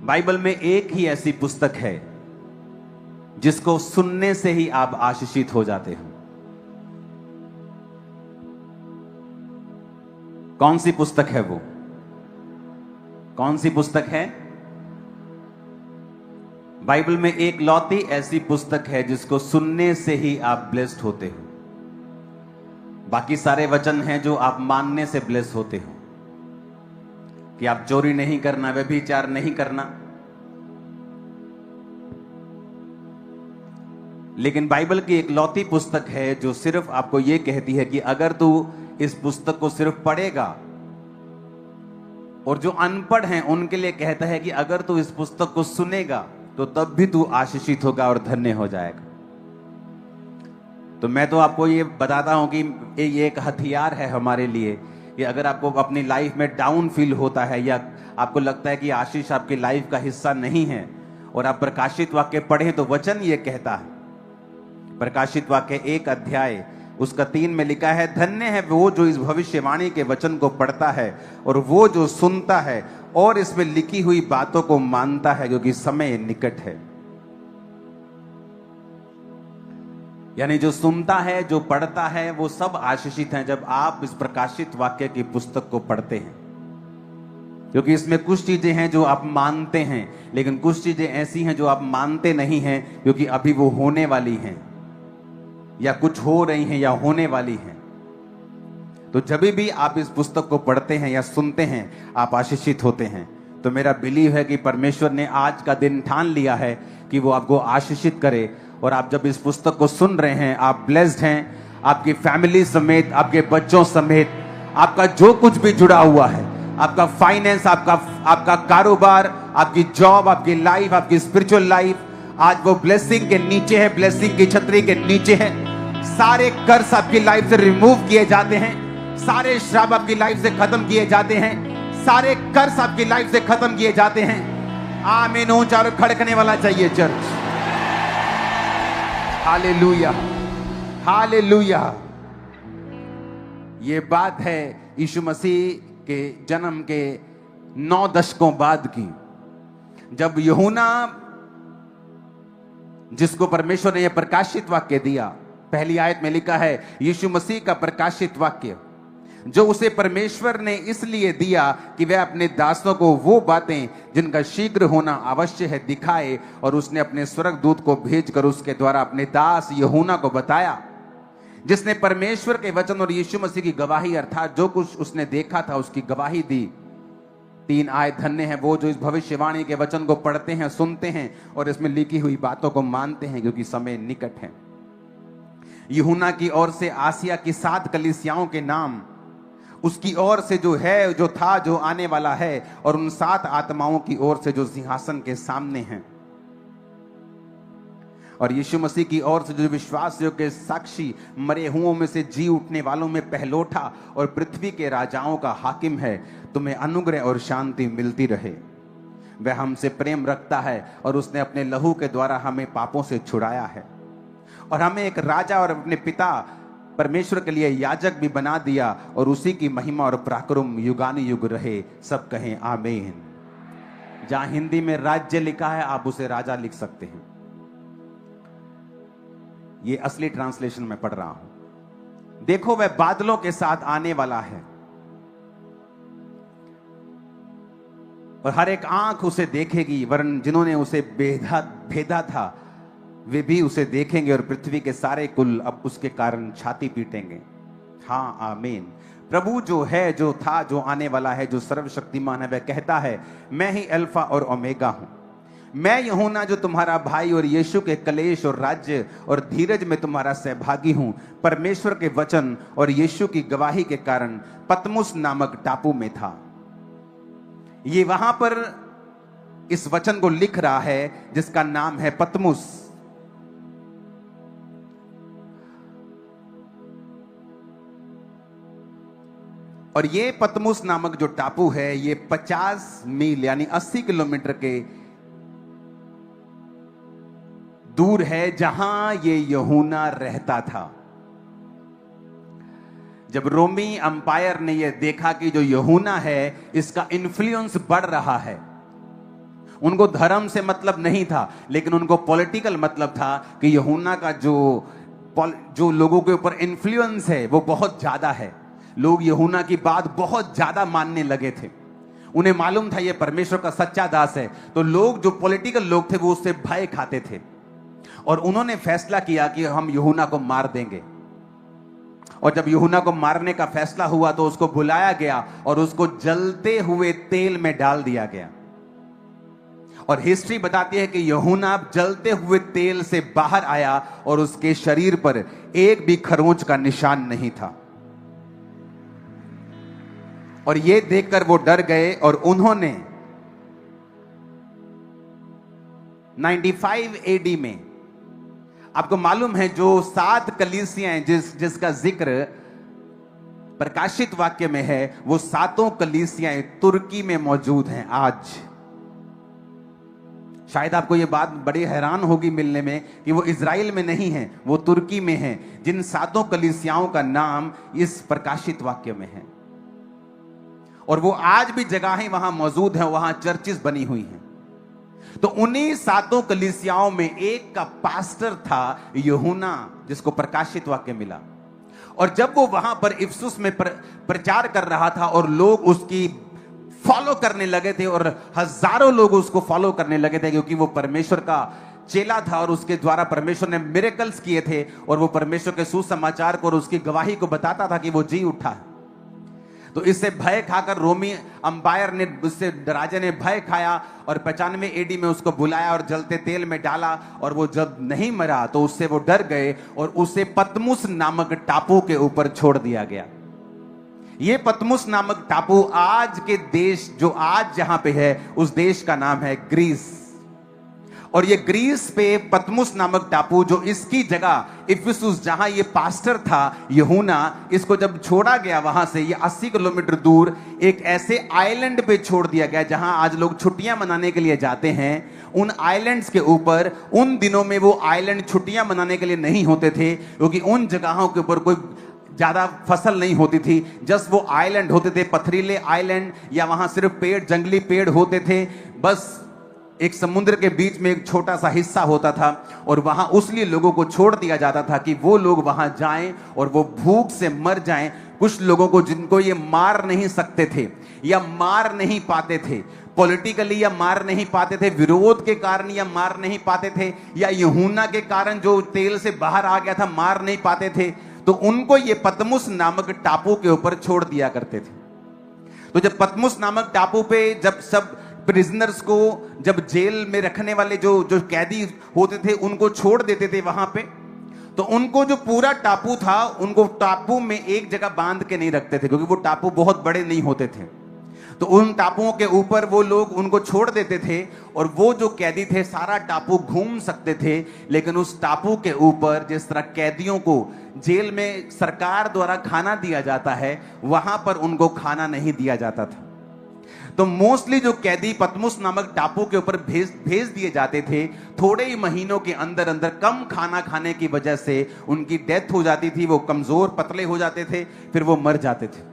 Bible में एक ही ऐसी पुस्तक है जिसको सुनने से ही आप आशीषित हो जाते हो। कौन सी पुस्तक है वो? कौन सी पुस्तक है? बाइबल में एक लौती ऐसी पुस्तक है जिसको सुनने से ही आप ब्लेस्ड होते हो। बाकी सारे वचन हैं जो आप मानने से ब्लेस्ड होते हो, कि आप चोरी नहीं करना, व्यभिचार नहीं करना। लेकिन बाइबल की एक लौती पुस्तक है जो सिर्फ आपको यह कहती है कि अगर तू इस पुस्तक को सिर्फ पढ़ेगा, और जो अनपढ़ हैं उनके लिए कहता है कि अगर तू इस पुस्तक को सुनेगा तो तब भी तू आशीषित होगा और धन्य हो जाएगा। तो मैं तो आपको ये बताता हूं कि ये एक हथियार है हमारे लिए कि अगर आपको अपनी लाइफ में डाउन फील होता है या आपको लगता है कि आशीष आपकी लाइफ का हिस्सा नहीं है, और आप प्रकाशित वाक्य पढ़ें तो वचन ये कहता है, प्रकाशित वाक्य 1 अध्याय उसका 3 में लिखा है, धन्य है वो जो इस भविष्यवाणी के वचन को पढ़ता है और वो जो सुनता है और इसमें लिखी हुई बातों को मानता है, क्योंकि समय निकट है। यानी जो सुनता है, जो पढ़ता है, वो सब आशीषित हैं जब आप इस प्रकाशित वाक्य की पुस्तक को पढ़ते हैं। क्योंकि इसमें कुछ चीजें हैं जो आप मानते हैं, लेकिन कुछ चीजें ऐसी हैं जो आप मानते नहीं हैं क्योंकि अभी वो होने वाली हैं, या कुछ हो रही हैं या होने वाली हैं। तो जब भी आप इस पुस्तक को पढ़ते हैं या सुनते हैं, आप आशीषित होते हैं। तो मेरा बिलीव है कि परमेश्वर ने आज का दिन ठान लिया है कि वो आपको आशीषित करे, और आप जब इस पुस्तक को सुन रहे हैं आप ब्लेस्ड हैं, आपकी फैमिली समेत, आपके बच्चों समेत, आपका जो कुछ भी जुड़ा हुआ है, आपका फाइनेंस, आपका कारोबार, आपकी जॉब, आपकी लाइफ, आपकी स्पिरिचुअल लाइफ, आज वो ब्लेसिंग के नीचे है, ब्लेसिंग की छतरी के नीचे है। सारे कर्ज आपकी लाइफ से रिमूव किए जाते हैं, सारे श्राप आपकी लाइफ से खत्म किए जाते हैं, सारे कर्ज आपकी लाइफ से खत्म किए जाते हैं। आमीन। ऊंचा और खड़कने वाला चाहिए चर्च। Hallelujah, hallelujah. ये बात है यीशु मसीह के जन्म के 9 दशकों बाद की, जब यूहन्ना, जिसको परमेश्वर ने यह प्रकाशित वाक्य दिया, पहली आयत में लिखा है यीशु मसीह का प्रकाशित वाक्य, जो उसे परमेश्वर ने इसलिए दिया कि वह अपने दासों को वो बातें जिनका शीघ्र होना अवश्य है दिखाए, और उसने अपने स्वर्गदूत को भेजकर उसके द्वारा अपने दास यूहन्ना को बताया, जिसने परमेश्वर के वचन और यीशु मसीह की गवाही, अर्थात जो कुछ उसने देखा था उसकी गवाही दी। 3 आयत, धन्य है वो जो इस भविष्यवाणी के वचन को पढ़ते हैं, सुनते हैं और इसमें लिखी हुई बातों को मानते हैं, क्योंकि समय निकट है। यूहन्ना की ओर से आसिया की 7 कलीसियाओं के नाम, उसकी ओर से जो है, जो था, जो आने वाला है, और उन 7 आत्माओं की ओर से जो सिंहासन के सामने हैं, और यीशु मसीह की ओर से जो विश्वासियों के साक्षी, मरे हुओं में से जी उठने वालों में पहलोठा और पृथ्वी के राजाओं का हाकिम है, तुम्हें अनुग्रह और शांति मिलती रहे। वह हमसे प्रेम रखता है और उसने अपने लहू के द्वारा हमें पापों से छुड़ाया है, और हमें एक राजा और अपने पिता परमेश्वर के लिए याजक भी बना दिया, और उसी की महिमा और पराक्रम युगानुयुग रहे। सब कहें आमीन। जहां हिंदी में राज्य लिखा है, आप उसे राजा लिख सकते हैं। ये असली ट्रांसलेशन में पढ़ रहा हूं। देखो, वह बादलों के साथ आने वाला है, और हर एक आंख उसे देखेगी, वरन जिन्होंने उसे भेदा था वे भी उसे देखेंगे, और पृथ्वी के सारे कुल अब उसके कारण छाती पीटेंगे। हाँ, आमीन। प्रभु जो है, जो था, जो आने वाला है, जो सर्वशक्तिमान है, वह कहता है, मैं ही अल्फा और ओमेगा हूं। मैं यूहन्ना जो तुम्हारा भाई और यीशु के कलेश और राज्य और धीरज में तुम्हारा सहभागी हूं, परमेश्वर के वचन और यीशु की गवाही के कारण पतमुस नामक टापू में था। ये वहां पर इस वचन को लिख रहा है जिसका नाम है पतमुस। और ये पतमुस नामक जो टापू है, ये 50 मील यानी 80 किलोमीटर के दूर है जहां ये यूहन्ना रहता था। जब रोमी अंपायर ने यह देखा कि जो यूहन्ना है इसका इन्फ्लुएंस बढ़ रहा है, उनको धर्म से मतलब नहीं था, लेकिन उनको पॉलिटिकल मतलब था कि यूहन्ना का जो लोगों के ऊपर इन्फ्लुएंस है वो बहुत ज्यादा है। लोग यूहन्ना की बात बहुत ज्यादा मानने लगे थे। उन्हें मालूम था ये परमेश्वर का सच्चा दास है। तो लोग, जो पॉलिटिकल लोग थे, वो उससे भय खाते थे और उन्होंने फैसला किया कि हम यूहन्ना को मार देंगे। और जब यूहन्ना को मारने का फैसला हुआ तो उसको बुलाया गया और उसको जलते हुए तेल में डाल दिया गया। और हिस्ट्री बताती है कि यूहन्ना जलते हुए तेल से बाहर आया और उसके शरीर पर एक भी खरोंच का निशान नहीं था। और ये देखकर वो डर गए और उन्होंने 95 एडी में, आपको मालूम है जो 7 कलीसियां जिसका जिक्र प्रकाशित वाक्य में है, वो 7 कलीसियां तुर्की में मौजूद हैं आज। शायद आपको ये बात बड़ी हैरान होगी मिलने में कि वो इजराइल में नहीं है, वो तुर्की में है, जिन 7 कलीसियाओं का नाम इस प्रकाशित वाक्य में है। और वो आज भी जगहें वहां मौजूद हैं, वहां चर्चेस बनी हुई हैं। तो उन्हीं 7 कलीसियाओं में एक का पास्टर था यूहन्ना, जिसको प्रकाशित वाक्य मिला। और जब वो वहां पर इफिसुस में प्रचार कर रहा था और लोग उसकी फॉलो करने लगे थे, और हजारों लोग उसको फॉलो करने लगे थे, क्योंकि वो परमेश्वर का चेला था और उसके द्वारा परमेश्वर ने मिरेकल्स किए थे, और वो परमेश्वर के सुसमाचार को और उसकी गवाही को बताता था कि वो जी उठा। तो इससे भय खाकर रोमी अंपायर ने, उससे राजा ने भय खाया और 95 एडी में उसको बुलाया और जलते तेल में डाला। और वो जब नहीं मरा तो उससे वो डर गए और उसे पतमुस नामक टापू के ऊपर छोड़ दिया गया। ये पतमुस नामक टापू आज के देश, जो आज जहां पे है, उस देश का नाम है ग्रीस। और ये ग्रीस पे पतमुस नामक टापू, जो इसकी जगह इफिसुस, जहां ये पास्टर था यूहन्ना, इसको जब छोड़ा गया वहां से, ये 80 किलोमीटर दूर एक ऐसे आइलैंड पे छोड़ दिया गया जहां आज लोग छुट्टियां मनाने के लिए जाते हैं। उन आइलैंड्स के ऊपर, उन दिनों में वो आइलैंड छुट्टियां मनाने के लिए नहीं होते थे, क्योंकि उन जगहों के ऊपर कोई ज्यादा फसल नहीं होती थी। जस्ट वो आइलैंड होते थे, पथरीले आइलैंड, या वहां सिर्फ पेड़, जंगली पेड़ होते थे। बस एक समुद्र के बीच में एक छोटा सा हिस्सा होता था, और वहां उसलिए लोगों को छोड़ दिया जाता था कि वो लोग वहां जाएं और वो भूख से मर जाएं। कुछ लोगों को, जिनको ये मार नहीं सकते थे या मार नहीं पाते थे पॉलिटिकली, या मार नहीं पाते थे विरोध के कारण, या मार नहीं पाते थे, या यूहन्ना के कारण जो तेल से बाहर आ गया था, मार नहीं पाते थे, तो उनको ये पतमुस नामक टापू के ऊपर छोड़ दिया करते थे। तो जब पतमुस नामक टापू पे जब सब प्रिजनर्स को, जब जेल में रखने वाले जो कैदी होते थे, उनको छोड़ देते थे वहां पे, तो उनको जो पूरा टापू था, उनको टापू में एक जगह बांध के नहीं रखते थे, क्योंकि वो टापू बहुत बड़े नहीं होते थे। तो उन टापुओं के ऊपर वो लोग उनको छोड़ देते थे, और वो जो कैदी थे सारा टापू घूम सकते थे। लेकिन उस टापू के ऊपर, जिस तरह कैदियों को जेल में सरकार द्वारा खाना दिया जाता है, वहां पर उनको खाना नहीं दिया जाता था। तो मोस्टली जो कैदी पतमुस नामक टापू के ऊपर भेज दिए जाते थे, थोड़े ही महीनों के अंदर अंदर कम खाना खाने की वजह से उनकी डेथ हो जाती थी, वो कमजोर पतले हो जाते थे, फिर वो मर जाते थे।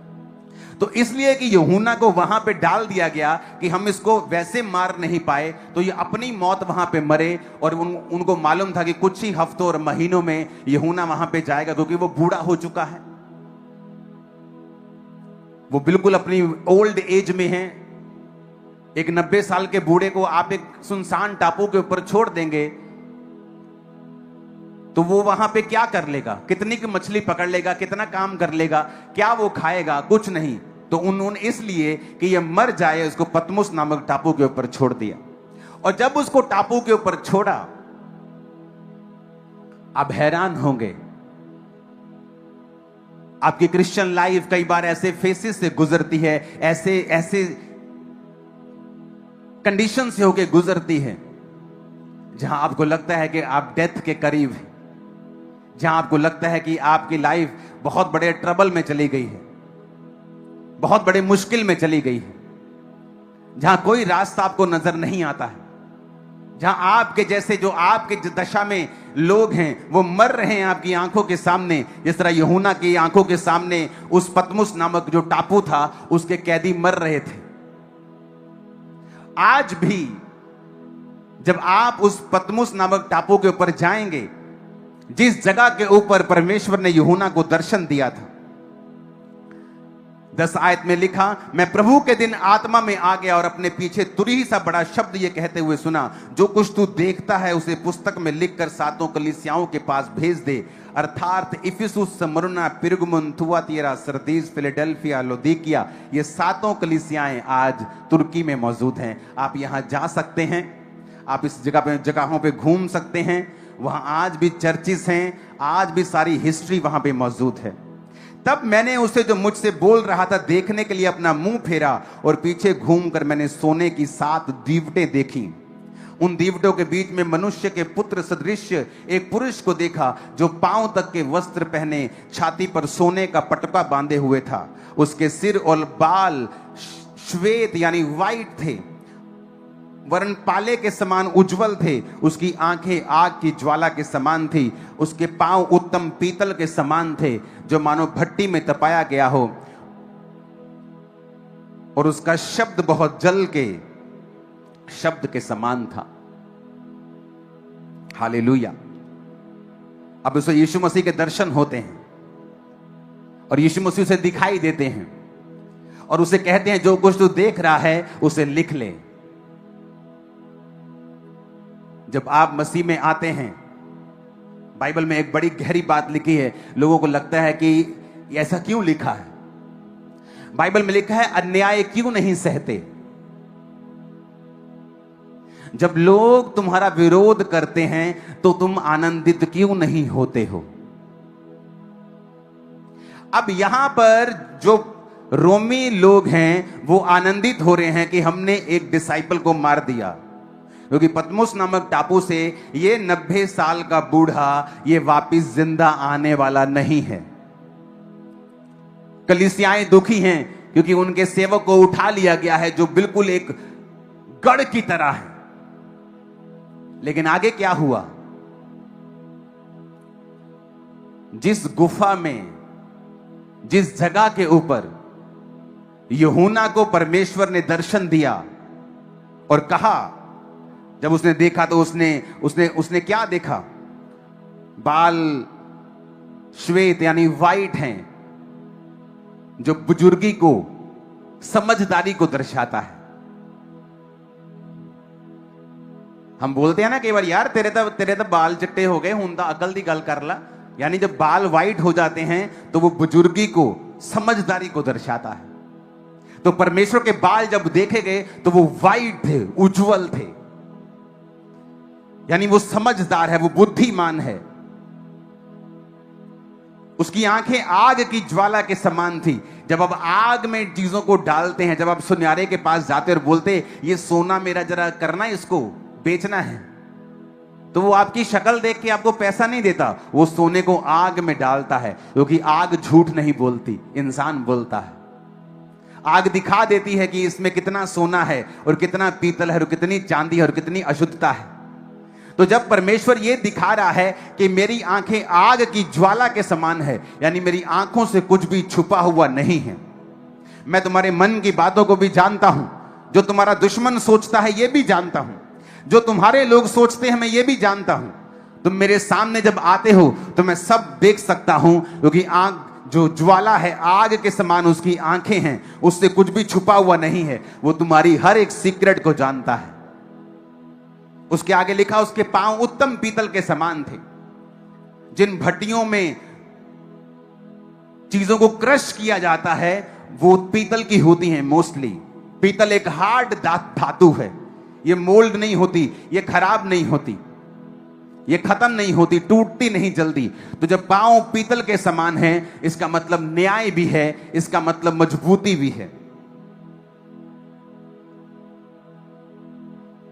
तो इसलिए कि यूहन्ना को वहां पे डाल दिया गया कि हम इसको वैसे मार नहीं पाए, तो ये अपनी मौत वहां पे मरे। और उनको मालूम था कि कुछ ही हफ्तों और महीनों में यूहन्ना वहां पे जाएगा, क्योंकि वो बूढ़ा हो चुका है, वो बिल्कुल अपनी ओल्ड एज में है। एक 90 साल के बूढ़े को आप एक सुनसान टापू के ऊपर छोड़ देंगे तो वो वहां पे क्या कर लेगा? कितनी की मछली पकड़ लेगा? कितना काम कर लेगा? क्या वो खाएगा? कुछ नहीं। तो उन्होंने इसलिए कि ये मर जाए, उसको पतमुस नामक टापू के ऊपर छोड़ दिया। और जब उसको टापू के ऊपर छोड़ा, आप हैरान होंगे, आपकी क्रिश्चियन लाइफ कई बार ऐसे फेसेस से गुजरती है, ऐसे कंडीशन से होके गुजरती है जहां आपको लगता है कि आप डेथ के करीब हैं, जहां आपको लगता है कि आपकी लाइफ बहुत बड़े ट्रबल में चली गई है, बहुत बड़े मुश्किल में चली गई है, जहां कोई रास्ता आपको नजर नहीं आता है, जहां आपके जैसे जो आपके दशा में लोग हैं वो मर रहे हैं आपकी आंखों के सामने, जिस तरह यूहन्ना की आंखों के सामने उस पतमुस नामक जो टापू था उसके कैदी मर रहे थे। आज भी जब आप उस पतमुस नामक टापू के ऊपर जाएंगे, जिस जगह के ऊपर परमेश्वर ने यूहन्ना को दर्शन दिया था, 10 आयत में लिखा, मैं प्रभु के दिन आत्मा में आ गया और अपने पीछे तुरही सा बड़ा शब्द ये कहते हुए सुना, जो कुछ तू देखता है उसे पुस्तक में लिखकर 7 कलीसियाओं के पास भेज दे, अर्थात Ephesus, Smyrna, Pergamum, Thyatira, Sardis, Philadelphia, Laodicea. ये 7 कलीसियाएं आज तुर्की में मौजूद हैं। आप यहां जा सकते हैं, आप इस जगहों पे घूम सकते हैं। वहां आज भी चर्चिस हैं, आज भी सारी हिस्ट्री वहां पे मौजूद है। तब मैंने उसे जो मुझसे बोल रहा था देखने के लिए अपना मुंह फेरा और पीछे घूमकर मैंने सोने की 7 दीवटें देखी। उन दीवटों के बीच में मनुष्य के पुत्र सदृश एक पुरुष को देखा, जो पांव तक के वस्त्र पहने, छाती पर सोने का पटका बांधे हुए था। उसके सिर और बाल श्वेत यानी व्हाइट थे, वरन पाले के समान उज्जवल थे। उसकी आंखें आग की ज्वाला के समान थी। उसके पांव उत्तम पीतल के समान थे, जो मानो भट्टी में तपाया गया हो, और उसका शब्द बहुत जल के शब्द के समान था। हालेलुया। अब उसे यीशु मसीह के दर्शन होते हैं और यीशु मसीह उसे दिखाई देते हैं और उसे कहते हैं, जो कुछ तू देख रहा है उसे लिख ले। जब आप मसीह में आते हैं, बाइबल में एक बड़ी गहरी बात लिखी है। लोगों को लगता है कि ऐसा क्यों लिखा है? बाइबल में लिखा है, अन्याय क्यों नहीं सहते? जब लोग तुम्हारा विरोध करते हैं तो तुम आनंदित क्यों नहीं होते हो? अब यहां पर जो रोमी लोग हैं वो आनंदित हो रहे हैं कि हमने एक डिसाइपल को मार दिया, क्योंकि पतमुस नामक टापू से ये 90 साल का बूढ़ा ये वापिस जिंदा आने वाला नहीं है। कलीसियाएं दुखी हैं क्योंकि उनके सेवक को उठा लिया गया है, जो बिल्कुल एक गढ़ की तरह है। लेकिन आगे क्या हुआ? जिस गुफा में, जिस जगह के ऊपर यूहन्ना को परमेश्वर ने दर्शन दिया और कहा, जब उसने देखा तो उसने क्या देखा? बाल श्वेत यानी व्हाइट हैं, जो बुजुर्गी को, समझदारी को दर्शाता है। हम बोलते हैं ना कई बार, यार तेरे तो बाल चिट्टे हो गए, हुण तां अकल दी गल कर ला। यानी जब बाल व्हाइट हो जाते हैं तो वो बुजुर्गी को, समझदारी को दर्शाता है। तो परमेश्वर के बाल जब देखे गए तो वो व्हाइट थे, उज्जवल थे, यानी वो समझदार है, वो बुद्धिमान है। उसकी आंखें आग की ज्वाला के समान थी। जब आप आग में चीजों को डालते हैं, जब आप सुन्यारे के पास जाते और बोलते ये सोना मेरा जरा करना, इसको बेचना है, तो वो आपकी शक्ल देख के आपको पैसा नहीं देता, वो सोने को आग में डालता है, क्योंकि आग झूठ नहीं बोलती, इंसान बोलता है। आग दिखा देती है कि इसमें कितना सोना है और कितना पीतल है और कितनी चांदी है और कितनी अशुद्धता है। तो जब परमेश्वर ये दिखा रहा है कि मेरी आंखें आग की ज्वाला के समान है, यानी मेरी आंखों से कुछ भी छुपा हुआ नहीं है। मैं तुम्हारे मन की बातों को भी जानता हूं, जो तुम्हारा दुश्मन सोचता है ये भी जानता हूं, जो तुम्हारे लोग सोचते हैं मैं ये भी जानता हूं। तुम मेरे सामने जब आते हो तो मैं सब देख सकता हूं, क्योंकि आग जो ज्वाला है, आग के समान उसकी आंखें हैं, उससे कुछ भी छुपा हुआ नहीं है। वो तुम्हारी हर एक सीक्रेट को जानता है। उसके आगे लिखा, उसके पांव उत्तम पीतल के समान थे। जिन भट्टियों में चीजों को क्रश किया जाता है वो पीतल की होती हैं मोस्टली। पीतल एक हार्ड धातु है, ये मोल्ड नहीं होती, ये खराब नहीं होती, ये खत्म नहीं होती, टूटती नहीं जल्दी। तो जब पांव पीतल के समान है, इसका मतलब न्याय भी है, इसका मतलब मजबूती भी है।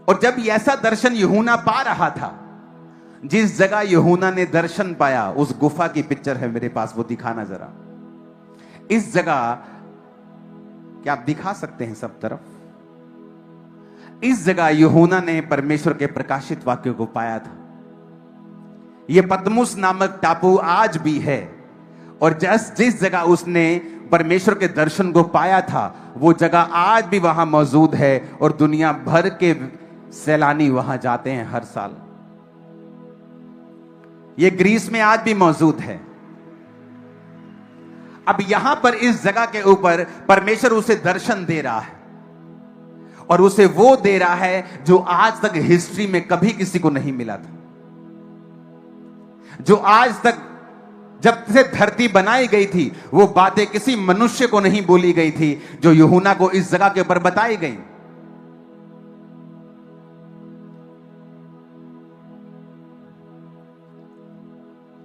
और जब ऐसा दर्शन यूहन्ना पा रहा था, जिस जगह यूहन्ना ने दर्शन पाया, उस गुफा की पिक्चर है मेरे पास, वो दिखाना जरा। इस जगह क्या आप दिखा सकते हैं सब तरफ? इस जगह यूहन्ना ने परमेश्वर के प्रकाशित वाक्य को पाया था। यह पतमुस नामक टापू आज भी है, और जिस जगह उसने परमेश्वर के दर्शन को पाया था वो जगह आज भी वहां मौजूद है। और दुनिया भर के सैलानी वहां जाते हैं हर साल। ये ग्रीस में आज भी मौजूद है। अब यहां पर इस जगह के ऊपर परमेश्वर उसे दर्शन दे रहा है, और उसे वो दे रहा है जो आज तक हिस्ट्री में कभी किसी को नहीं मिला था, जो आज तक जब से धरती बनाई गई थी वो बातें किसी मनुष्य को नहीं बोली गई थी, जो यूहन्ना को इस जगह के ऊपर बताई गई।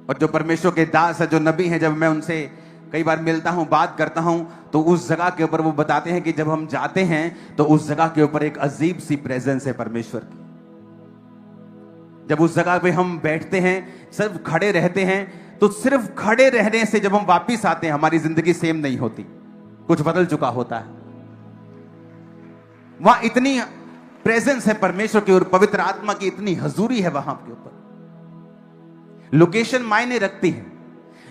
और जो परमेश्वर के दास है, जो नबी हैं, जब मैं उनसे कई बार मिलता हूं, बात करता हूं, तो उस जगह के ऊपर वो बताते हैं कि जब हम जाते हैं तो उस जगह के ऊपर एक अजीब सी प्रेजेंस है परमेश्वर की। जब उस जगह पे हम बैठते हैं, सिर्फ खड़े रहते हैं, तो सिर्फ खड़े रहने से जब हम वापिस आते हैं हमारी जिंदगी सेम नहीं होती, कुछ बदल चुका होता है। वहां इतनी प्रेजेंस है परमेश्वर की और पवित्र आत्मा की इतनी हजूरी है वहां के ऊपर। लोकेशन मायने रखती है।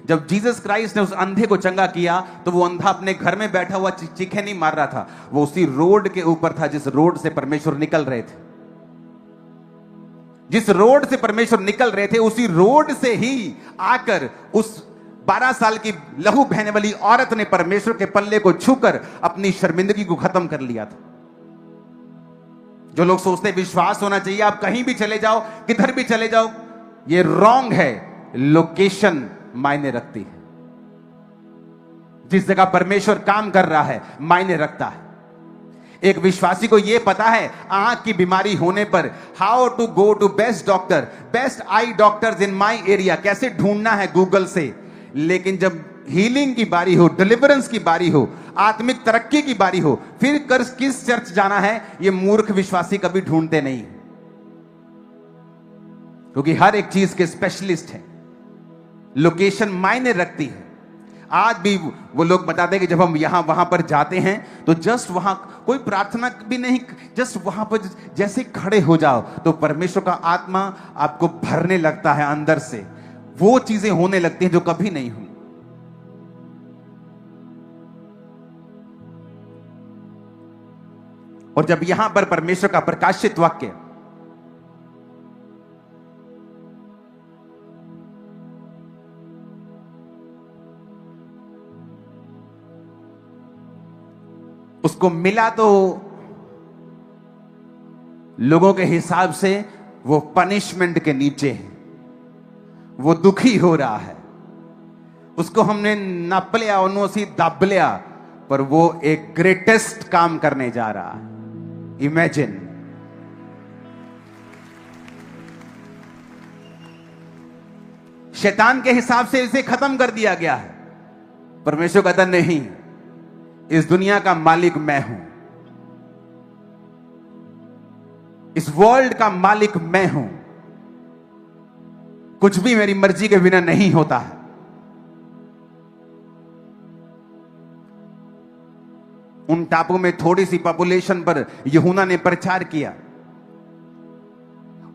जब जीसस क्राइस्ट ने उस अंधे को चंगा किया तो वो अंधा अपने घर में बैठा हुआ चीखे नहीं मार रहा था, वो उसी रोड के ऊपर था जिस रोड से परमेश्वर निकल रहे थे। जिस रोड से परमेश्वर निकल रहे थे उसी रोड से ही आकर उस 12 साल की लहू बहने वाली औरत ने परमेश्वर के पल्ले को छूकर अपनी शर्मिंदगी को खत्म कर लिया था। जो लोग सोचते विश्वास होना चाहिए, आप कहीं भी चले जाओ, किधर भी चले जाओ, ये रॉन्ग है। लोकेशन मायने रखती है। जिस जगह परमेश्वर काम कर रहा है मायने रखता है। एक विश्वासी को यह पता है आंख की बीमारी होने पर how to go to best doctor, best eye doctors in my area, कैसे ढूंढना है गूगल से। लेकिन जब हीलिंग की बारी हो, डिलीवरेंस की बारी हो, आत्मिक तरक्की की बारी हो, फिर किस चर्च जाना है, यह मूर्ख विश्वासी कभी ढूंढते नहीं, क्योंकि हर एक चीज के स्पेशलिस्ट हैं। लोकेशन मायने रखती है। आज भी वो लोग बताते हैं कि जब हम यहां वहां पर जाते हैं तो जस्ट वहां कोई प्रार्थना भी नहीं, जस्ट वहां पर जैसे खड़े हो जाओ तो परमेश्वर का आत्मा आपको भरने लगता है अंदर से। वो चीजें होने लगती हैं जो कभी नहीं हुई। और जब यहां पर परमेश्वर का प्रकाशित वाक्य उसको मिला तो लोगों के हिसाब से वो पनिशमेंट के नीचे है, वो दुखी हो रहा है, उसको हमने नप लिया, उन्होंने दब लिया, पर वो एक ग्रेटेस्ट काम करने जा रहा है। इमेजिन, शैतान के हिसाब से इसे खत्म कर दिया गया है। परमेश्वर कहता नहीं, इस दुनिया का मालिक मैं हूं, इस वर्ल्ड का मालिक मैं हूं, कुछ भी मेरी मर्जी के बिना नहीं होता है। उन टापू में थोड़ी सी पॉपुलेशन पर यूहन्ना ने प्रचार किया,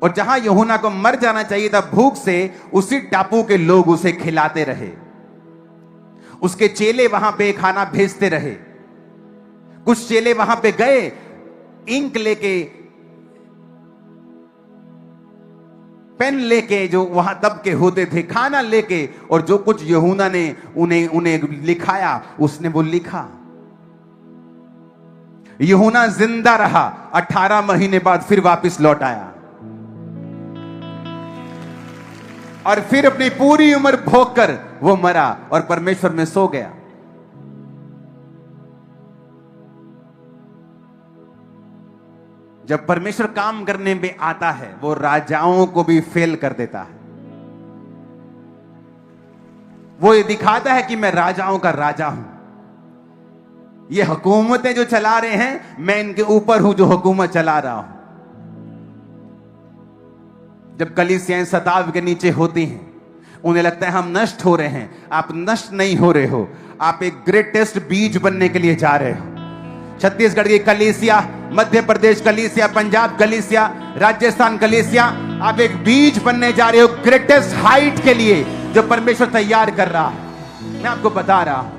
और जहां यूहन्ना को मर जाना चाहिए था भूख से, उसी टापू के लोग उसे खिलाते रहे। उसके चेले वहां पे खाना भेजते रहे। कुछ चेले वहां पे गए इंक लेके, पेन लेके, जो वहां तब के होते थे, खाना लेके, और जो कुछ यूहन्ना ने उन्हें लिखाया उसने वो लिखा। यूहन्ना जिंदा रहा, 18 महीने बाद फिर वापस लौट आया, और फिर अपनी पूरी उम्र भोग कर वो मरा और परमेश्वर में सो गया। जब परमेश्वर काम करने में आता है वो राजाओं को भी फेल कर देता है। वो ये दिखाता है कि मैं राजाओं का राजा हूं। ये हुकूमतें जो चला रहे हैं, मैं इनके ऊपर हूं जो हुकूमत चला रहा हूं। जब कलीसियाएं सताव के नीचे होती हैं, उन्हें लगता है हम नष्ट हो रहे हैं। आप नष्ट नहीं हो रहे हो, आप एक ग्रेटेस्ट बीज बनने के लिए जा रहे हो। छत्तीसगढ़ की कलीसिया, मध्य प्रदेश कलीसिया, पंजाब कलीसिया, राजस्थान कलीसिया, आप एक बीज बनने जा रहे हो ग्रेटेस्ट हाइट के लिए जो परमेश्वर तैयार कर रहा है। मैं आपको बता रहा हूं,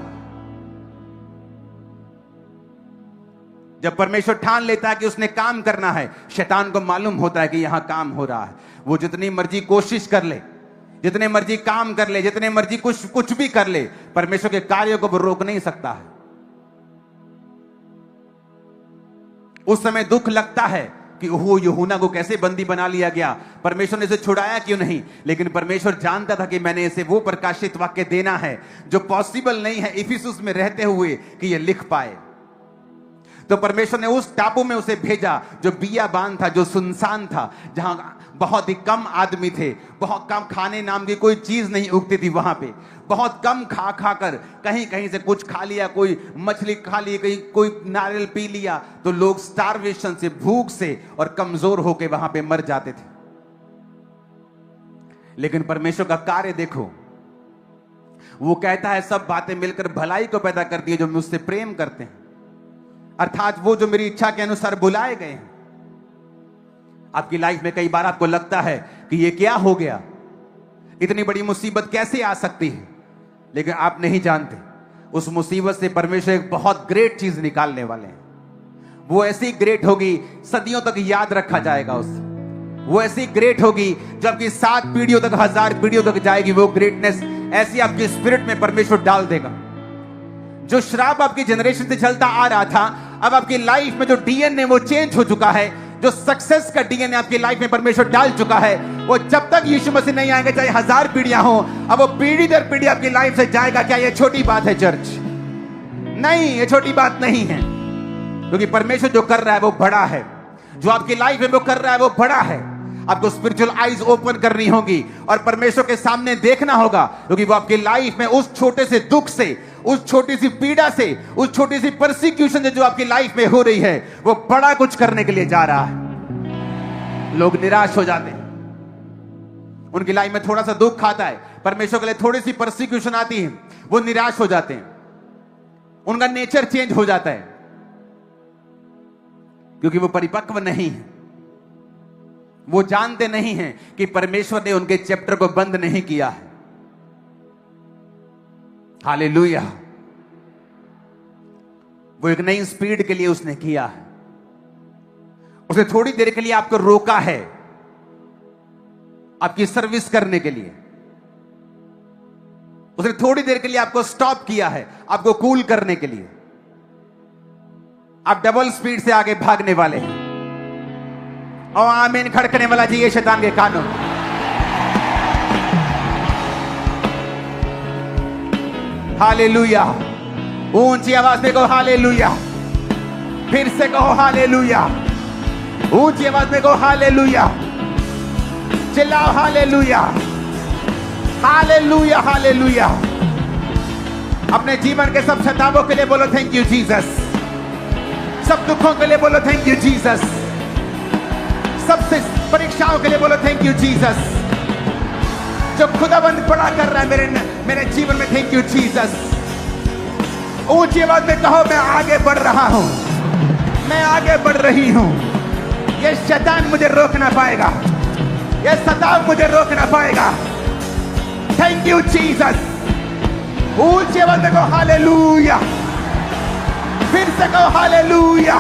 जब परमेश्वर ठान लेता है कि उसने काम करना है, शैतान को मालूम होता है कि यहां काम हो रहा है। वो जितनी मर्जी कोशिश कर ले, जितने मर्जी काम कर ले, जितने मर्जी कुछ भी कर ले, परमेश्वर के कार्यों को वो रोक नहीं सकता है। उस समय दुख लगता है कि ओहो, यूहन्ना को कैसे बंदी बना लिया गया, परमेश्वर ने इसे छुड़ाया क्यों नहीं। लेकिन परमेश्वर जानता था कि मैंने इसे वो प्रकाशित वाक्य देना है जो पॉसिबल नहीं है इफिसुस में रहते हुए कि ये लिख पाए। तो परमेश्वर ने उस टापू में उसे भेजा जो बियाबान था, जो सुनसान था, जहां बहुत ही कम आदमी थे, बहुत कम खाने नाम की कोई चीज नहीं उगती थी वहां पे। बहुत कम खा खाकर कहीं कहीं से कुछ खा लिया, कोई मछली खा ली, कहीं कोई नारियल पी लिया, तो लोग स्टारवेशन से, भूख से और कमजोर होकर वहां पे मर जाते थे। लेकिन परमेश्वर का कार्य देखो, वो कहता है सब बातें मिलकर भलाई को पैदा करती है जो मुझसे प्रेम करते हैं, अर्थात वो जो मेरी इच्छा के अनुसार बुलाए गए हैं। आपकी लाइफ में कई बार आपको लगता है कि ये क्या हो गया, इतनी बड़ी मुसीबत कैसे आ सकती है, लेकिन आप नहीं जानते उस मुसीबत से परमेश्वर एक बहुत ग्रेट चीज निकालने वाले हैं। वो ऐसी ग्रेट होगी सदियों तक याद रखा जाएगा उससे। वो ऐसी ग्रेट होगी जो आपकी 7 पीढ़ियों तक, 1000 पीढ़ियों तक जाएगी। वो ग्रेटनेस ऐसी आपकी स्पिरिट में परमेश्वर डाल देगा। जो श्राप आपकी जनरेशन से चलता आ रहा था, अब आपकी लाइफ में जो डीएनए वो चेंज हो चुका है। जो सक्सेस का डीएनए आपकी लाइफ में परमेश्वर डाल चुका है, वो जब तक यीशु मसीह नहीं आएंगे, चाहे 1000 पीढ़ियां हो, अब वो पीढ़ी दर पीढ़ी आपकी लाइफ से जाएगा। क्या ये छोटी बात है चर्च? नहीं, ये छोटी बात नहीं है, क्योंकि परमेश्वर जो कर रहा है वो बड़ा है। जो आपकी लाइफ में वो कर रहा है वो बड़ा है। आपको स्पिरिचुअल आईज ओपन करनी होगी और परमेश्वर के सामने देखना होगा, क्योंकि वो आपकी लाइफ में उस छोटे से दुख से, उस छोटी सी पीड़ा से, उस छोटी सी परसिक्यूशन से जो आपकी लाइफ में हो रही है, वो बड़ा कुछ करने के लिए जा रहा है। लोग निराश हो जाते हैं, उनकी लाइफ में थोड़ा सा दुख आता है, परमेश्वर के लिए थोड़ी सी परसिक्यूशन आती है, वो निराश हो जाते हैं, उनका नेचर चेंज हो जाता है, क्योंकि वो परिपक्व नहीं है। वो जानते नहीं हैं कि परमेश्वर ने उनके चैप्टर को बंद नहीं किया है। हालेलुया। वो एक नई स्पीड के लिए उसने किया है। उसने थोड़ी देर के लिए आपको रोका है, आपकी सर्विस करने के लिए। उसने थोड़ी देर के लिए आपको स्टॉप किया है, आपको कूल करने के लिए। आप डबल स्पीड से आगे भागने वाले हैं। और आमीन खड़कने वाला जी, ये शैतान के कानून। हालेलुया। ऊंची आवाज में कहो हालेलुया। फिर से कहो हालेलुया। ऊंची आवाज में कहो हालेलुया। चिल्लाओ हालेलुया, हालेलुया, हालेलुया। अपने जीवन के सब शताबों के लिए बोलो थैंक यू जीसस। सब दुखों के लिए बोलो थैंक यू जीसस। सबसे परीक्षाओं के लिए बोलो थैंक यू जीसस। जो खुदाबंद बड़ा कर रहा है मेरे जीवन में, थैंक यू जीसस। ऊंची आवाज में कहो मैं आगे बढ़ रहा हूं, मैं आगे बढ़ रही हूं। ये शैतान मुझे रोक ना पाएगा, ये सताव मुझे रोक ना पाएगा। Thank you Jesus. ऊंची आवाज में कहो हालेलुया। फिर से कहो हालेलुया,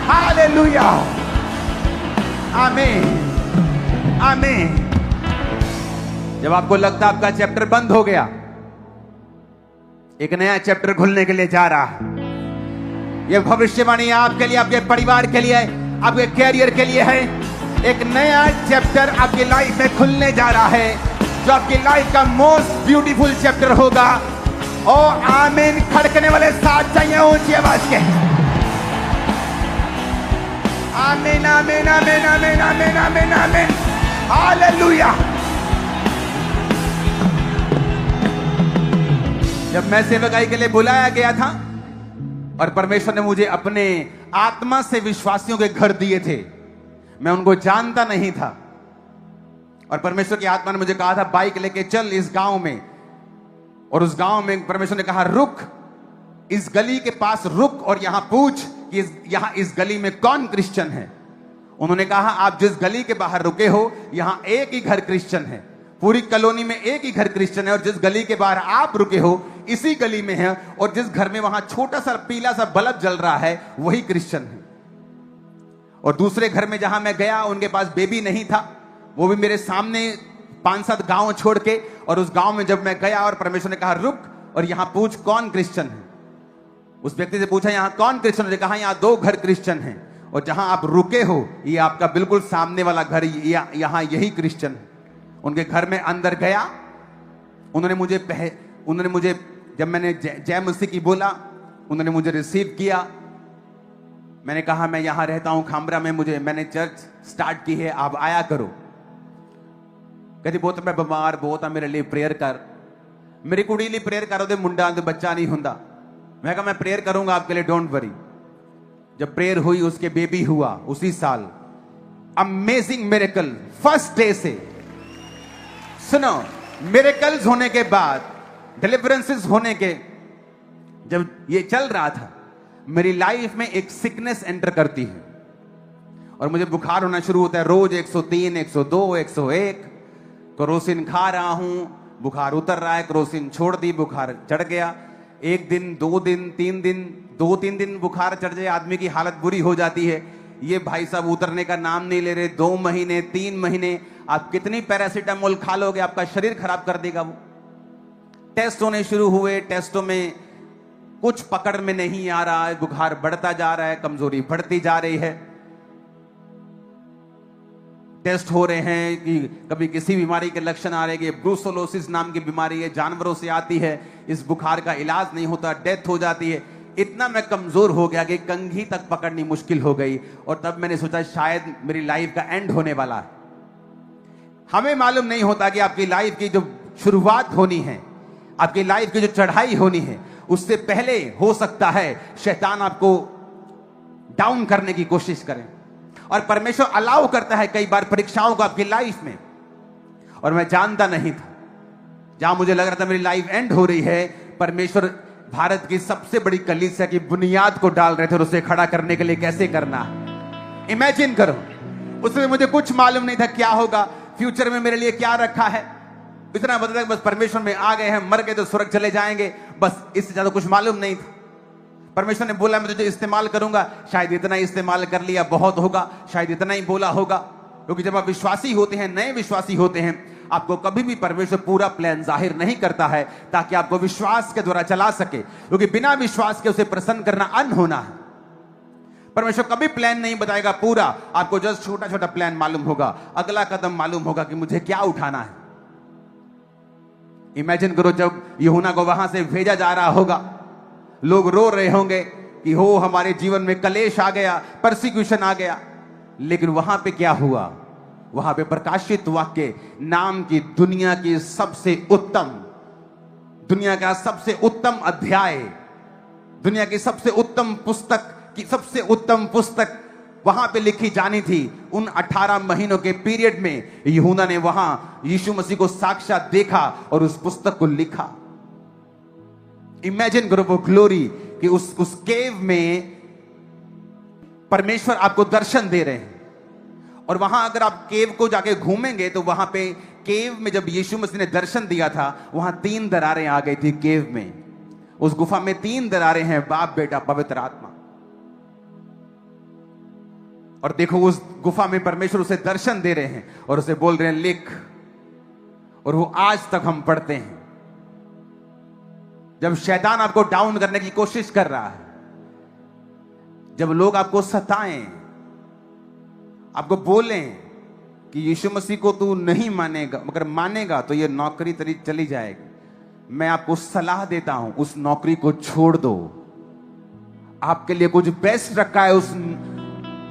हालेलुया। आमीन, आमीन। जब आपको लगता है आपका चैप्टर बंद हो गया, एक नया चैप्टर खुलने के लिए जा रहा है। यह भविष्यवाणी आपके लिए, आपके परिवार के लिए, आपके कैरियर के लिए है। एक नया चैप्टर आपकी लाइफ में खुलने जा रहा है, जो आपकी लाइफ का मोस्ट ब्यूटीफुल चैप्टर होगा। ओ आमीन खड़कने वाले साथ चाहिए ऊंची आवाज के। आमीन, आमीन, आमीन, आमीन, आमीन, आमीन, आमीन। हालेलुया। जब मैं सेवकाई के लिए बुलाया गया था और परमेश्वर ने मुझे अपने आत्मा से विश्वासियों के घर दिए थे, मैं उनको जानता नहीं था। और परमेश्वर की आत्मा ने मुझे कहा था बाइक लेके चल इस गांव में। और उस गांव में परमेश्वर ने कहा रुक, इस गली के पास रुक और यहां पूछ कि यहां इस गली में कौन क्रिश्चियन है। उन्होंने कहा आप जिस गली के बाहर रुके हो, यहां एक ही घर क्रिश्चियन है। पूरी कॉलोनी में एक ही घर क्रिश्चियन है, और जिस गली के बाहर आप रुके हो इसी गली में है, और जिस घर में वहां छोटा सा पीला सा बल्ब जल रहा है वही क्रिश्चियन है। और दूसरे घर में जहां मैं गया उनके पास बेबी नहीं था, वो भी मेरे सामने 5-7 गांव छोड़ के। और उस गांव में जब मैं गया और परमेश्वर ने कहा रुक और यहां पूछ कौन क्रिश्चियन है, उस व्यक्ति से पूछा यहां कौन क्रिश्चियन है, कहा यहां 2 घर क्रिश्चियन हैं, और जहां आप रुके हो ये आपका बिल्कुल सामने वाला घर, यहां यही क्रिश्चियन है। उनके घर में अंदर गया, उन्होंने मुझे जब मैंने जय मसीह की बोला, उन्होंने मुझे रिसीव किया। मैंने कहा मैं यहां रहता हूं खामरा में, मैंने चर्च स्टार्ट की है, आप आया करो। कहती बहुत मैं बीमार बहुत मेरे लिए प्रेयर कर। मेरी कुड़ी लिए प्रेयर करो दे, मुंडा दे बच्चा नहीं हुंदा। मैं कहा मैं प्रेयर करूंगा आपके लिए, डोंट वरी। जब प्रेयर हुई उसके बेबी हुआ उसी साल। अमेजिंग मिरेकल फर्स्ट डे से। सुनो, मिरेकल्स होने के बाद, डिलीवरेंसेस होने के, जब ये चल रहा था मेरी लाइफ में एक सिकनेस एंटर करती है और मुझे बुखार होना शुरू होता है रोज 103, 102, 101। क्रोसिन खा रहा हूं, बुखार उतर रहा है, क्रोसिन छोड़ दी, बुखार चढ़ गया। 1 दिन 2 दिन 3 दिन 2-3 दिन बुखार चढ़ जाए आदमी की हालत बुरी हो जाती है। ये भाई साहब उतरने का नाम नहीं ले रहे। 2 महीने 3 महीने आप कितनी पैरासीटामोल खा लोगे, आपका शरीर खराब कर देगा वो। टेस्ट होने शुरू हुए, टेस्टों में कुछ पकड़ में नहीं आ रहा है, बुखार बढ़ता जा रहा है, कमजोरी बढ़ती जा रही है। टेस्ट हो रहे हैं कि कभी किसी बीमारी के लक्षण आ रहे हैं, ब्रूसेलोसिस नाम की बीमारी है, जानवरों से आती है, इस बुखार का इलाज नहीं होता, डेथ हो जाती है। इतना मैं कमजोर हो गया कि कंघी तक पकड़नी मुश्किल हो गई। और तब मैंने सोचा शायद मेरी लाइफ का एंड होने वाला है। हमें मालूम नहीं होता कि आपकी लाइफ की जो शुरुआत होनी है, आपकी लाइफ की जो चढ़ाई होनी है, उससे पहले हो सकता है शैतान आपको डाउन करने की कोशिश करे। और परमेश्वर अलाउ करता है कई बार परीक्षाओं को आपकी लाइफ में। और मैं जानता नहीं था, जहां मुझे लग रहा था मेरी लाइफ एंड हो रही है, परमेश्वर भारत की सबसे बड़ी कलीसिया की बुनियाद को डाल रहे थे और उसे खड़ा करने के लिए कैसे करना है। इमेजिन करो, उसमें मुझे कुछ मालूम नहीं था क्या होगा, फ्यूचर में मेरे लिए क्या रखा है। इतना बता बस परमेश्वर में आ गए हैं, मर गए तो स्वर्ग चले जाएंगे, बस इससे ज्यादा कुछ मालूम नहीं था। परमेश्वर ने बोला मैं तुझे इस्तेमाल करूंगा, शायद इतना ही इस्तेमाल कर लिया बहुत होगा, शायद इतना ही बोला होगा। क्योंकि जब आप विश्वासी होते हैं, नए विश्वासी होते हैं, आपको कभी भी परमेश्वर पूरा प्लान जाहिर नहीं करता है ताकि आपको विश्वास के द्वारा चला सके, क्योंकि बिना विश्वास के उसे प्रसन्न करना अनहोना है। परमेश्वर कभी प्लान नहीं बताएगा पूरा, आपको जस्ट छोटा छोटा प्लान मालूम होगा, अगला कदम मालूम होगा कि मुझे क्या उठाना है। इमेजिन करो जब यूहन्ना को वहां से भेजा जा रहा होगा, लोग रो रहे होंगे कि हो हमारे जीवन में कलेश आ गया, परसिक्यूशन आ गया। लेकिन वहां पे क्या हुआ, वहां पे प्रकाशित वाक्य नाम की दुनिया की सबसे उत्तम, दुनिया का सबसे उत्तम अध्याय, दुनिया की सबसे उत्तम पुस्तक की सबसे उत्तम पुस्तक वहां पे लिखी जानी थी। उन 18 महीनों के पीरियड में यूहन्ना ने वहां यीशु मसीह को साक्षात देखा और उस पुस्तक को लिखा। इमेजिन करो वो ग्लोरी कि उस केव में परमेश्वर आपको दर्शन दे रहे हैं। और वहां अगर आप केव को जाके घूमेंगे तो वहां पे केव में जब यीशु मसीह ने दर्शन दिया था, वहां 3 दरारें आ गई थी केव में। उस गुफा में 3 दरारें हैं, बाप बेटा पवित्र आत्मा। और देखो उस गुफा में परमेश्वर उसे दर्शन दे रहे हैं और उसे बोल रहे हैं लिख। और वो आज तक हम पढ़ते हैं। जब शैतान आपको डाउन करने की कोशिश कर रहा है, जब लोग आपको सताएं, आपको बोलें कि यीशु मसीह को तू नहीं मानेगा, मगर मानेगा तो ये नौकरी तेरी चली जाएगी, मैं आपको सलाह देता हूं उस नौकरी को छोड़ दो। आपके लिए कुछ बेस्ट रखा है।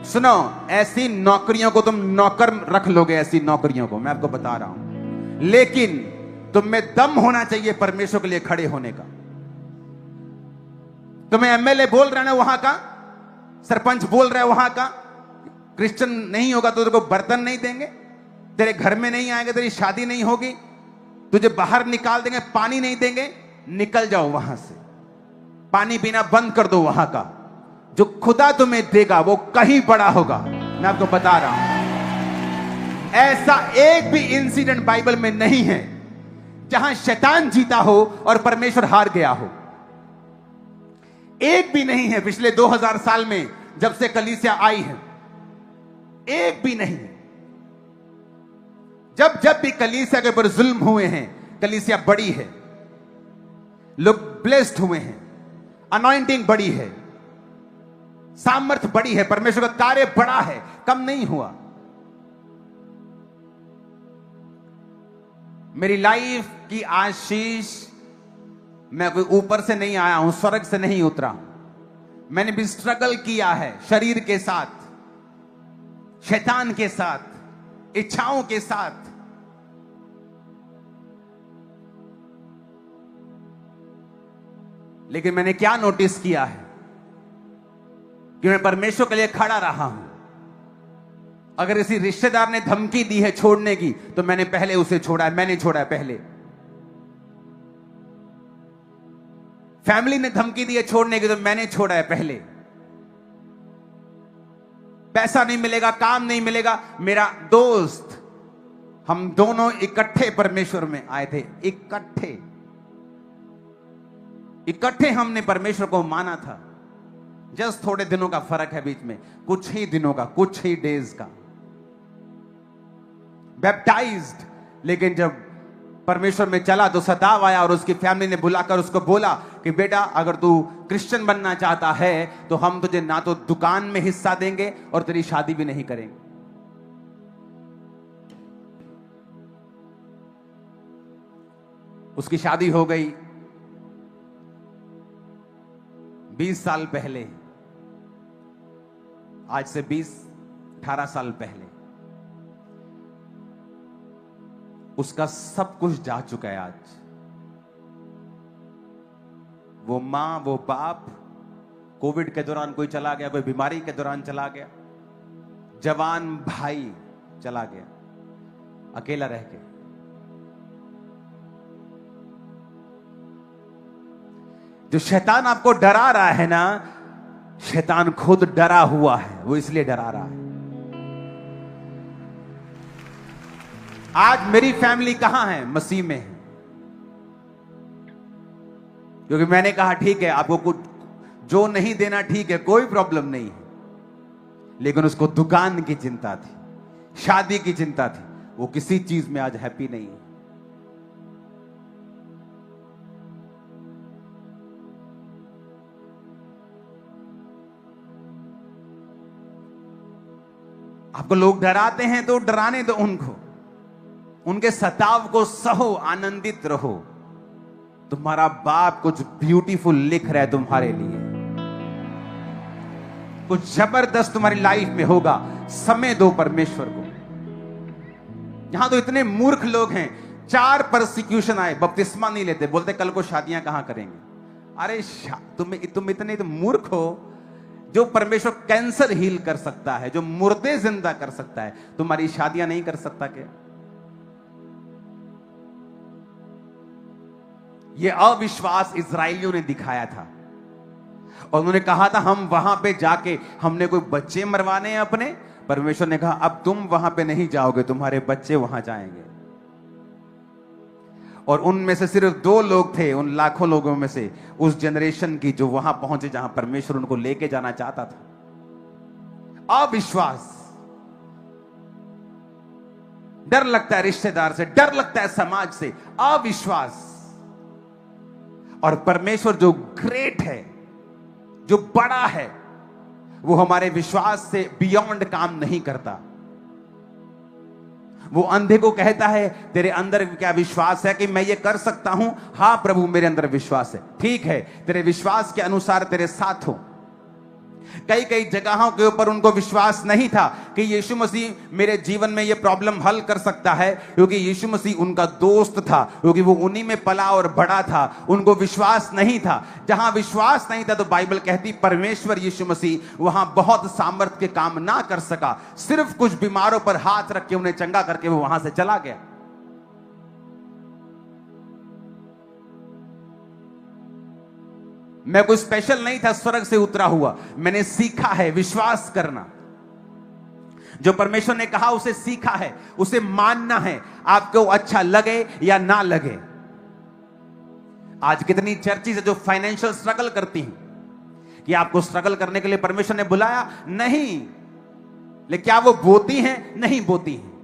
सुनो, ऐसी नौकरियों को तुम नौकर रख लोगे, ऐसी नौकरियों को मैं आपको बता रहा हूं। लेकिन तुम में दम होना चाहिए परमेश्वर के लिए खड़े होने का। तुम्हें एमएलए बोल रहा है ना वहां का, सरपंच बोल रहा है वहां का, क्रिश्चियन नहीं होगा तो तेरे को बर्तन नहीं देंगे, तेरे घर में नहीं आएंगे, तेरी शादी नहीं होगी, तुझे बाहर निकाल देंगे, पानी नहीं देंगे, निकल जाओ वहां से, पानी पीना बंद कर दो। वहां का जो खुदा तुम्हें देगा वो कहीं बड़ा होगा, मैं आपको बता रहा हूं। ऐसा एक भी इंसिडेंट बाइबल में नहीं है जहां शैतान जीता हो और परमेश्वर हार गया हो। एक भी नहीं है पिछले 2000 साल में जब से कलीसिया आई है, एक भी नहीं। जब जब भी कलीसिया के ऊपर जुल्म हुए हैं, कलीसिया बड़ी है, लोग ब्लेस्ड हुए हैं, अनॉइंटिंग बड़ी है, सामर्थ्य बड़ी है, परमेश्वर का कार्य बड़ा है, कम नहीं हुआ। मेरी लाइफ की आशीष, मैं कोई ऊपर से नहीं आया हूं, स्वर्ग से नहीं उतरा। मैंने भी स्ट्रगल किया है शरीर के साथ, शैतान के साथ, इच्छाओं के साथ। लेकिन मैंने क्या नोटिस किया है कि मैं परमेश्वर के लिए खड़ा रहा हूं। अगर किसी रिश्तेदार ने धमकी दी है छोड़ने की, तो मैंने पहले उसे छोड़ा है, मैंने छोड़ा है पहले। फैमिली ने धमकी दी है छोड़ने की, तो मैंने छोड़ा है पहले। पैसा नहीं मिलेगा, काम नहीं मिलेगा, मेरा दोस्त, हम दोनों इकट्ठे परमेश्वर में आए थे, इकट्ठे हमने परमेश्वर को माना था। जस्ट थोड़े दिनों का फर्क है बीच में, कुछ ही दिनों का, कुछ ही डेज का। बैप्टाइज्ड, लेकिन जब परमेश्वर में चला तो सताव आया और उसकी फैमिली ने बुलाकर उसको बोला कि बेटा, अगर तू क्रिश्चियन बनना चाहता है तो हम तुझे ना तो दुकान में हिस्सा देंगे और तेरी शादी भी नहीं करेंगे। उसकी शादी हो गई 20 साल पहले, आज से 18 साल पहले। उसका सब कुछ जा चुका है आज। वो मां, वो बाप, कोविड के दौरान कोई चला गया, कोई बीमारी के दौरान चला गया, जवान भाई चला गया, अकेला रह के। जो शैतान आपको डरा रहा है ना, शैतान खुद डरा हुआ है, वो इसलिए डरा रहा है। आज मेरी फैमिली कहां है? मसीह में है। क्योंकि मैंने कहा ठीक है, आपको कुछ जो नहीं देना ठीक है, कोई प्रॉब्लम नहीं है। लेकिन उसको दुकान की चिंता थी, शादी की चिंता थी, वो किसी चीज में आज हैप्पी नहीं है। आपको लोग डराते हैं तो डराने दो उनको, उनके सताव को सहो, आनंदित रहो। तुम्हारा बाप कुछ ब्यूटीफुल लिख रहा है तुम्हारे लिए, कुछ जबरदस्त तुम्हारी लाइफ में होगा। समय दो परमेश्वर को। यहां तो इतने मूर्ख लोग हैं, 4 परसिक्यूशन आए, बपतिस्मा नहीं लेते, बोलते कल को शादियां कहां करेंगे। अरे तुम इतने तो मूर्ख हो। जो परमेश्वर कैंसर हील कर सकता है, जो मुर्दे जिंदा कर सकता है, तुम्हारी शादियां नहीं कर सकता क्या? यह अविश्वास इजराइलियों ने दिखाया था और उन्होंने कहा था हम वहां पे जाके हमने कोई बच्चे मरवाने हैं अपने। परमेश्वर ने कहा अब तुम वहां पे नहीं जाओगे, तुम्हारे बच्चे वहां जाएंगे। और उनमें से सिर्फ 2 लोग थे, उन लाखों लोगों में से, उस जनरेशन की, जो वहां पहुंचे जहां परमेश्वर उनको लेके जाना चाहता था। अविश्वास। डर लगता है रिश्तेदार से, डर लगता है समाज से, अविश्वास। और परमेश्वर जो ग्रेट है, जो बड़ा है, वो हमारे विश्वास से बियॉन्ड काम नहीं करता। वो अंधे को कहता है तेरे अंदर क्या विश्वास है कि मैं ये कर सकता हूं? हां प्रभु, मेरे अंदर विश्वास है। ठीक है, तेरे विश्वास के अनुसार तेरे साथ हो। कई कई जगहों के ऊपर उनको विश्वास नहीं था कि यीशु मसीह मेरे जीवन में ये प्रॉब्लम हल कर सकता है, क्योंकि यीशु मसीह उनका दोस्त था, क्योंकि वो उन्हीं में पला और बड़ा था। उनको विश्वास नहीं था। जहां विश्वास नहीं था तो बाइबल कहती परमेश्वर यीशु मसीह वहां बहुत सामर्थ्य के काम ना कर सका। सिर्फ कुछ बीमारों पर हाथ रख के उन्हें चंगा करके वो वहां से चला गया। मैं कोई स्पेशल नहीं था, स्वर्ग से उतरा हुआ। मैंने सीखा है विश्वास करना। जो परमेश्वर ने कहा उसे सीखा है, उसे मानना है, आपको अच्छा लगे या ना लगे। आज कितनी चर्चेज है जो फाइनेंशियल स्ट्रगल करती हैं कि आपको स्ट्रगल करने के लिए परमेश्वर ने बुलाया नहीं, लेकिन क्या वो बोती हैं? नहीं बोती हैं।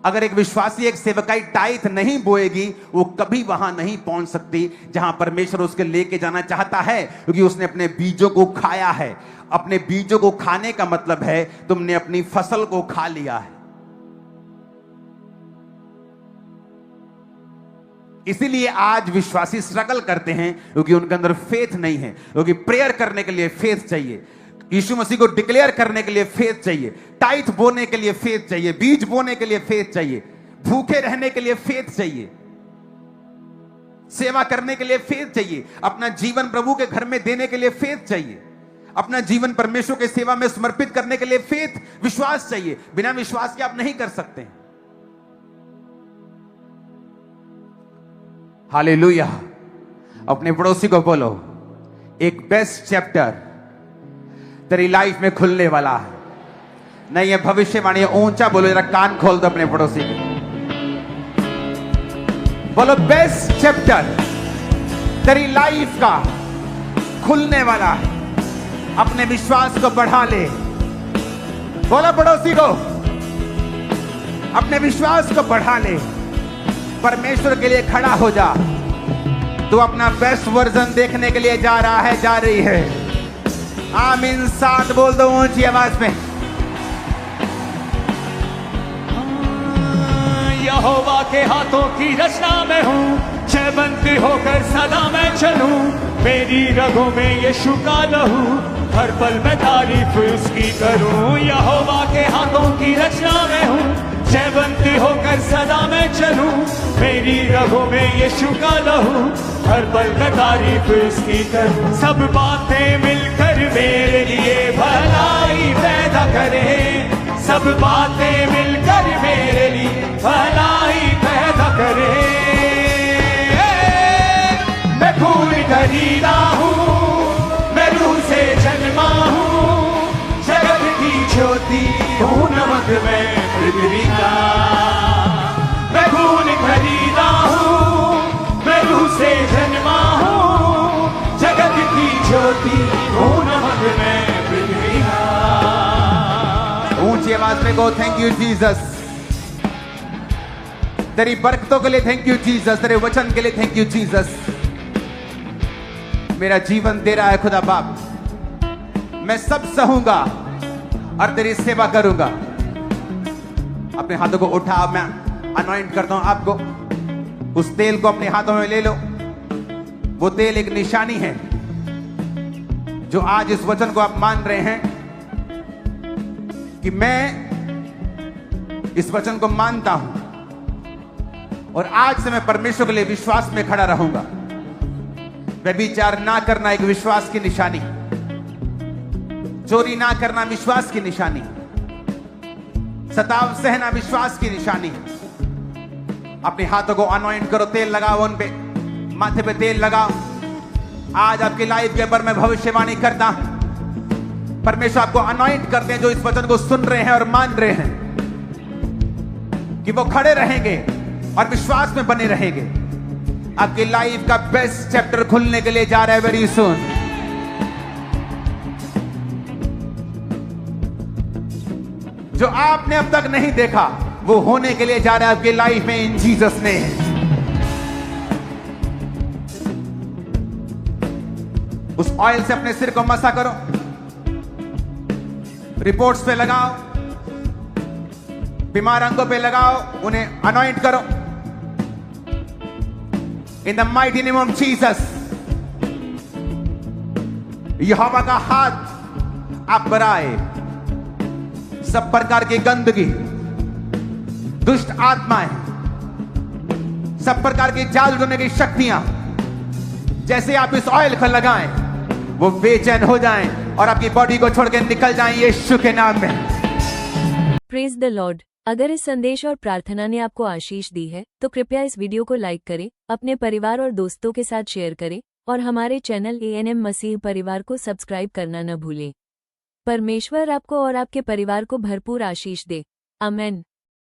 अगर एक विश्वासी, एक सेवकाई टाइथ नहीं बोएगी, वो कभी वहां नहीं पहुंच सकती जहां परमेश्वर उसके लेके जाना चाहता है, क्योंकि उसने अपने बीजों को खाया है। अपने बीजों को खाने का मतलब है तुमने अपनी फसल को खा लिया है। इसीलिए आज विश्वासी स्ट्रगल करते हैं, क्योंकि उनके अंदर फेथ नहीं है। क्योंकि प्रेयर करने के लिए फेथ चाहिए, यीशु मसीह को डिक्लेयर करने के लिए फेथ चाहिए, टाइथ बोने के लिए फेथ चाहिए, बीज बोने के लिए फेथ चाहिए, भूखे रहने के लिए फेथ चाहिए, सेवा करने के लिए फेथ चाहिए, अपना जीवन प्रभु के घर में देने के लिए फेथ चाहिए, अपना जीवन परमेश्वर की सेवा में समर्पित करने के लिए फेथ, विश्वास चाहिए। बिना विश्वास के आप नहीं कर सकते। हालेलुया। अपने पड़ोसी को बोलो, एक बेस्ट चैप्टर तेरी लाइफ में खुलने वाला है। नहीं, ये भविष्यवाणी है। ऊंचा बोलो, जरा कान खोल दो अपने पड़ोसी के। बोलो, बेस्ट चैप्टर तेरी लाइफ का खुलने वाला है। अपने विश्वास को बढ़ा ले। बोलो पड़ोसी को, अपने विश्वास को बढ़ा ले। परमेश्वर के लिए खड़ा हो जा। तू अपना बेस्ट वर्जन देखने के लिए जा रहा है, जा रही है। आमीन। साथ बोल दो ऊंची आवाज में। यहोवा के हाथों की रचना में हूँ, जयवंत होकर सदा मैं चलूं। मेरी रगों में यीशु का लहू, हर पल मैं तारीफ उसकी करूं। यहोवा के हाथों की रचना में हूँ, जयवंत होकर सदा मैं चलूं। मेरी रगों में यीशु का लहू, हर पल मैं तारीफ उसकी करूं। सब बातें मिलकर मेरे लिए भलाई पैदा करें। सब बातें मिलकर मेरे लिए भलाई पैदा करें। मैं खून खरीदा हूँ, मैं रूह से जन्मा हूँ। जगत की ज्योति हूँ, नमक में पृथ्वी का। मैं खून खरीदा हूँ, मैं रूह से जन्मा हूँ। जगत की ज्योति हूँ, नमक में पृथ्वी का। ऊंची आवाज में गो, थैंक यू जीसस। तेरी बरकतों के लिए थैंक यू जीसस। तेरे वचन के लिए थैंक यू जीसस। मेरा जीवन तेरा है खुदा बाप। मैं सब सहूंगा और तेरी सेवा करूंगा। अपने हाथों को उठा, मैं अनॉइंट करता हूं आपको। उस तेल को अपने हाथों में ले लो। वो तेल एक निशानी है जो आज इस वचन को आप मान रहे हैं कि मैं इस वचन को मानता हूं और आज से मैं परमेश्वर के लिए विश्वास में खड़ा रहूंगा। व्यभिचार ना करना एक विश्वास की निशानी, चोरी ना करना विश्वास की निशानी, सताव सहना विश्वास की निशानी। अपने हाथों को अनॉइंट करो, तेल लगाओ, उन पे माथे पे तेल लगाओ। आज आपकी लाइफ के ऊपर मैं भविष्यवाणी करता हूं, परमेश्वर आपको अनॉइंट करते हैं जो इस वचन को सुन रहे हैं और मान रहे हैं, कि वो खड़े रहेंगे और विश्वास में बने रहेंगे। आपकी लाइफ का बेस्ट चैप्टर खुलने के लिए जा रहा है वेरी सून। जो आपने अब तक नहीं देखा वो होने के लिए जा रहा है आपकी लाइफ में, इन जीसस नेम। उस ऑयल से अपने सिर को मसा करो, रिपोर्ट्स पे लगाओ, बीमार अंगों पे लगाओ, उन्हें अनॉइंट करो। In the mighty name of Jesus. यहोवा का हाथ आप पर आए। सब प्रकार की गंदगी, दुष्ट आत्माएं, सब प्रकार की जाल ढूंढने की शक्तियां, जैसे आप इस ऑयल को लगाएं वो बेचैन हो जाएं और आपकी बॉडी को छोड़ के निकल जाएं यीशु के नाम में। Praise the Lord. अगर इस संदेश और प्रार्थना ने आपको आशीष दी है तो कृपया इस वीडियो को लाइक करें, अपने परिवार और दोस्तों के साथ शेयर करें और हमारे चैनल ANM मसीह परिवार को सब्सक्राइब करना न भूलें। परमेश्वर आपको और आपके परिवार को भरपूर आशीष दे। आमेन।